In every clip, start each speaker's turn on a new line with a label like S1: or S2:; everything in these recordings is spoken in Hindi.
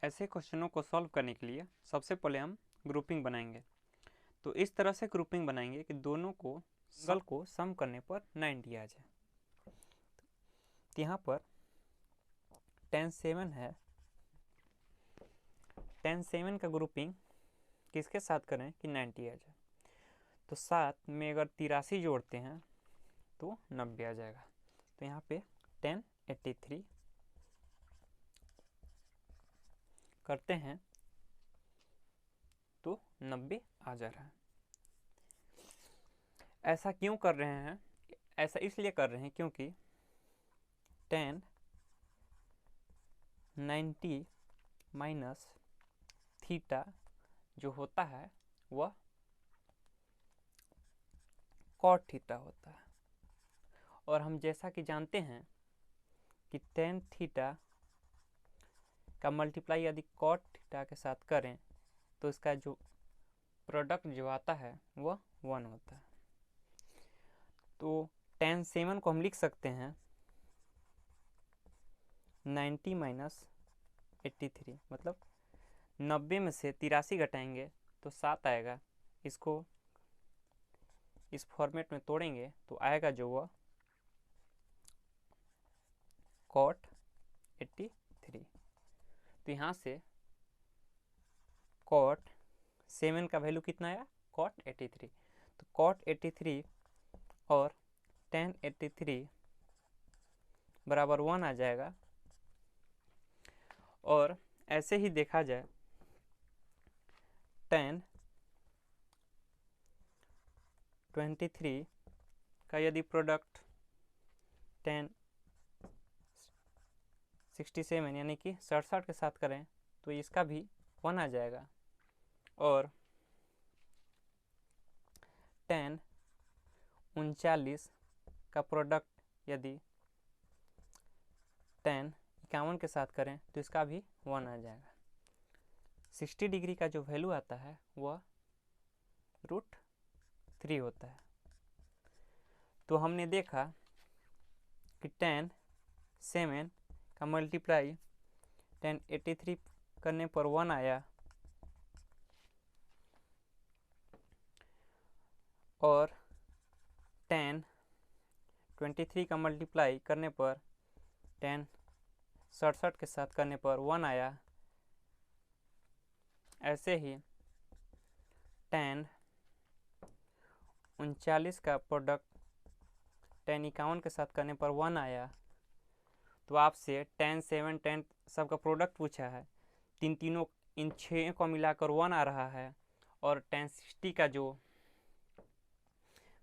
S1: ऐसे क्वेश्चनों को सॉल्व करने के लिए सबसे पहले हम ग्रुपिंग बनाएंगे। तो इस तरह से ग्रुपिंग बनाएंगे कि दोनों को सिंगल को सम करने पर 90 आ जाए। तो यहाँ पर 10 7 है। 10 7 का ग्रुपिंग किसके साथ करें कि 90 आ जाए। तो 7 में अगर 83 जोड़ते हैं तो 90 आ जाएगा। तो यहाँ पे 1083 करते हैं तो 90 आ जा रहा है। ऐसा क्यों कर रहे हैं? ऐसा इसलिए कर रहे हैं क्योंकि 10 90 माइनस थीटा जो होता है वह कॉट थीटा होता है। और हम जैसा कि जानते हैं कि tan थीटा का मल्टीप्लाई यदि कॉट थीटा के साथ करें तो इसका जो प्रोडक्ट जो आता है वह 1 होता है। तो tan 7 को हम लिख सकते हैं 90 माइनस 83, मतलब 90 में से 83 घटाएंगे तो 7 आएगा। इसको इस फॉर्मेट में तोड़ेंगे तो आएगा जो वह कॉट 83। तो यहाँ से कॉट 7 का वैल्यू कितना आया? कॉट 83। तो कॉट 83 और tan 83 बराबर 1 आ जाएगा। और ऐसे ही देखा जाए tan 23 का यदि प्रोडक्ट tan 67 यानी कि 67 के साथ करें तो इसका भी 1 आ जाएगा। और tan 39 का प्रोडक्ट यदि tan 51 के साथ करें तो इसका भी 1 आ जाएगा। 60 डिग्री का जो वैल्यू आता है वह √3 होता है। तो हमने देखा कि tan 7 का मल्टीप्लाई tan 83 करने पर 1 आया और tan 23 का मल्टीप्लाई करने पर tan 67 के साथ करने पर 1 आया। ऐसे ही tan 39 का प्रोडक्ट tan 51 के साथ करने पर 1 आया। तो आपसे tan 7 tan सब का प्रोडक्ट पूछा है, तीनों इन 6 को मिलाकर 1 आ रहा है। और tan 60 का जो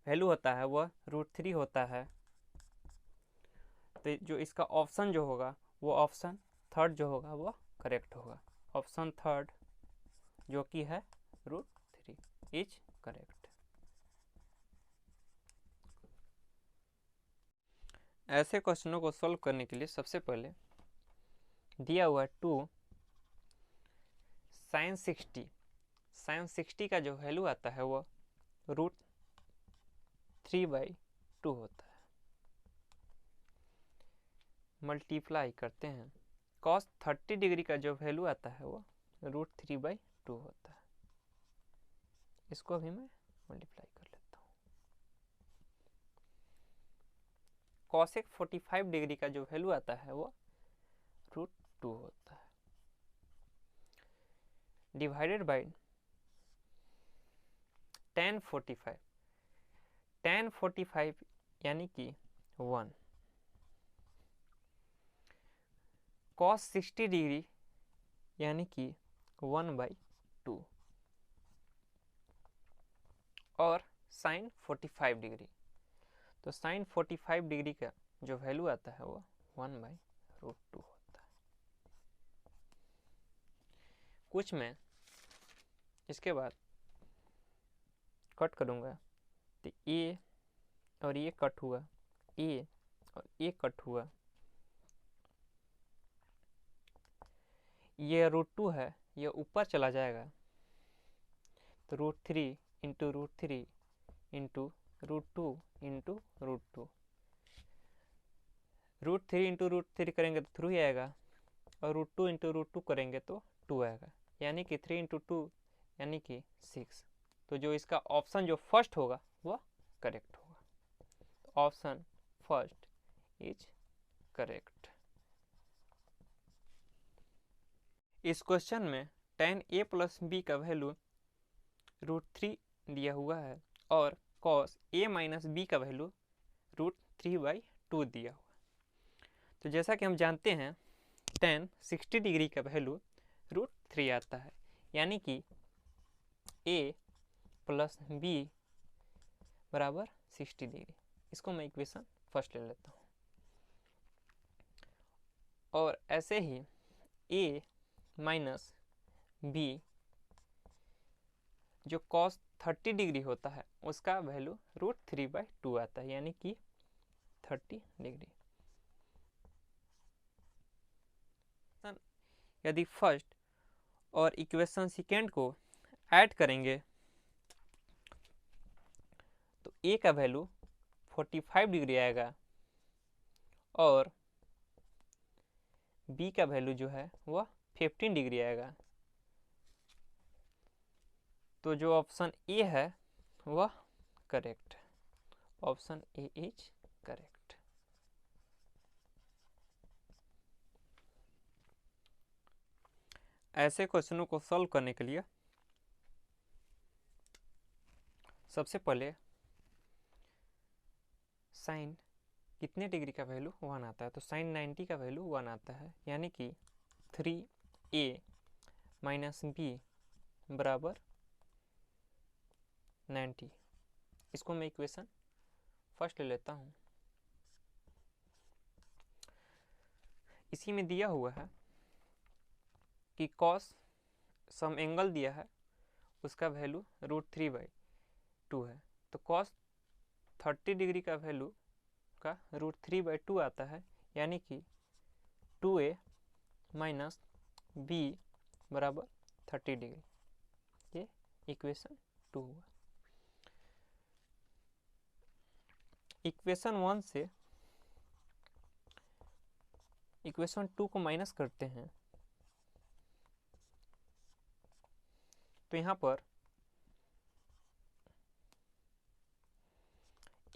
S1: वैल्यू होता है वह √3 होता है। तो जो इसका ऑप्शन जो होगा वो ऑप्शन थर्ड जो होगा वह करेक्ट होगा। ऑप्शन थर्ड जो कि है √3 इज करेक्ट। ऐसे क्वेश्चनों को सॉल्व करने के लिए सबसे पहले दिया हुआ 2 sin 60 का जो वैल्यू आता है वह √3/2 होता है। मल्टीप्लाई करते हैं cos 30 डिग्री का जो वैल्यू आता है वह √3/2 होता है। इसको अभी मैं मल्टीप्लाई कर लेता हूँ। cosec 45 डिग्री का जो वैल्यू आता है वह √2 होता है। डिवाइडेड बाय tan 45 यानी कि 1 cos 60 डिग्री यानी कि 1/2 और sin 45 डिग्री। तो sin 45 डिग्री का जो वैल्यू आता है वो 1/√2 होता है। कुछ मैं इसके बाद कट करूँगा तो ये और ये कट हुआ, ये और ये कट हुआ, ये √2 है, ये ऊपर चला जाएगा तो √3 इंटू √3 इंटू √2 इंटू √2। √3 इंटू √3 करेंगे तो 3 आएगा और √2 करेंगे तो 2 आएगा, यानी कि 3 × 2 यानी कि 6। तो जो इसका ऑप्शन जो फर्स्ट होगा वह करेक्ट होगा। Option first is correct. इस क्वेश्चन में tan a + b का वैल्यू √3 दिया हुआ है और cos a - b का वैल्यू √3/2 दिया हुआ है। तो जैसा कि हम जानते हैं tan 60 डिग्री का वैल्यू √3 आता है, यानी कि a + b बराबर 60 डिग्री। इसको मैं इक्वेशन फर्स्ट ले लेता हूँ। और ऐसे ही a - b जो cos 30 डिग्री होता है उसका वैल्यू √3/2 आता है, यानी कि 30 डिग्री। यदि फर्स्ट और इक्वेशन सेकेंड को ऐड करेंगे तो a का वैल्यू 45 डिग्री आएगा और b का वैल्यू जो है वह 15 डिग्री आएगा। तो जो ऑप्शन ए है वह correct. Option A is correct. ऐसे क्वेश्चनों को सॉल्व करने के लिए सबसे पहले साइन कितने डिग्री का वैल्यू 1 आता है, तो साइन 90 का वैल्यू 1 आता है, यानी कि 3a - b बराबर 90। इसको मैं इक्वेशन फर्स्ट ले लेता हूँ। इसी में दिया हुआ है कि कॉस सम एंगल दिया है उसका वैल्यू √3/2 है, तो कॉस 30 डिग्री का वैल्यू का √3/2 आता है, यानी कि 2a - b बराबर 30 डिग्री। ये इक्वेशन 2 हुआ। इक्वेशन 1 से इक्वेशन 2 को माइनस करते हैं तो यहाँ पर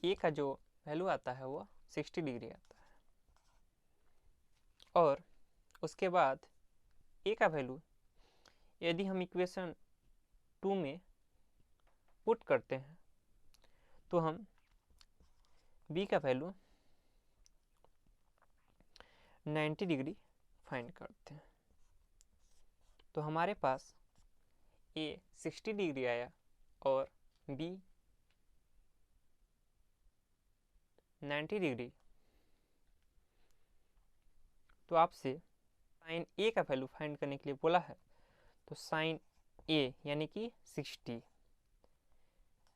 S1: a का जो वैल्यू आता है वो 60 डिग्री आता है, और उसके बाद a का वैल्यू यदि हम इक्वेशन 2 में पुट करते हैं तो हम b का वैल्यू 90 डिग्री फाइंड करते हैं। तो हमारे पास a 60 डिग्री आया और b 90 डिग्री। तो आपसे साइन a का वैल्यू फाइंड करने के लिए बोला है, तो साइन a यानी कि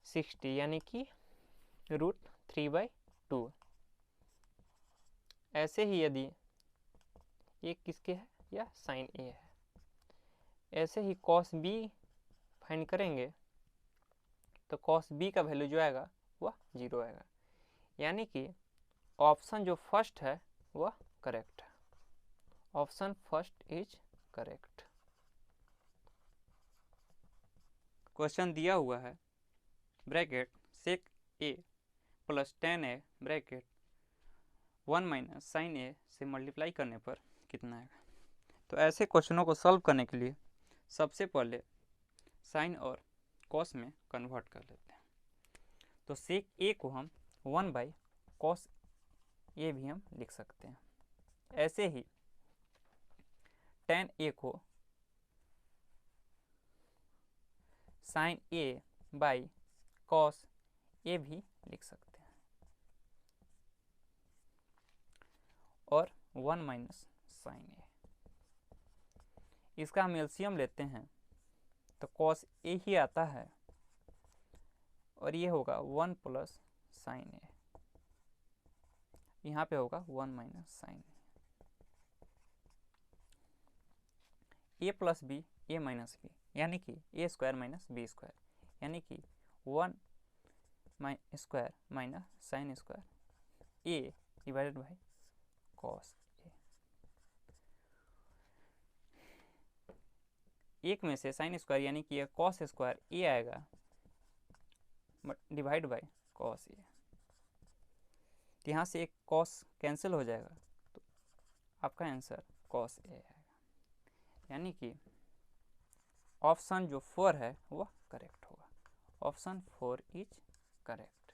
S1: 60 यानी कि √3/2। ऐसे ही यदि ये किसके है, या साइन a है, ऐसे ही cos b फाइंड करेंगे तो cos b का वैल्यू जो आएगा वह 0 आएगा, यानी कि ऑप्शन जो फर्स्ट है वह करेक्ट है। Option first is correct. Question दिया हुआ है bracket sec a + tan a bracket 1 - sin a से मल्टीप्लाई करने पर कितना आएगा। तो ऐसे क्वेश्चनों को सॉल्व करने के लिए सबसे पहले साइन और कॉस में कन्वर्ट कर लेते हैं। तो sec a को हम 1/cos a भी हम लिख सकते हैं। ऐसे ही tan a को sin a/cos a भी लिख सकते हैं, और 1 - sin a। इसका हम एलसीएम लेते हैं तो cos a ही आता है, और ये होगा 1 + sin a। यहाँ पे होगा 1 - sin a + b a - b, यानी कि a² - b², यानी कि 1² - sin² a / cos a। एक में से साइन स्क्वायर यानी कि ये कॉस स्क्वायर ए आएगा डिवाइड बाय कॉस ए। तो यहाँ से एक कॉस कैंसिल हो जाएगा तो आपका आंसर कॉस ए आएगा, यानी कि ऑप्शन जो 4 है वह करेक्ट होगा। Option 4 is correct.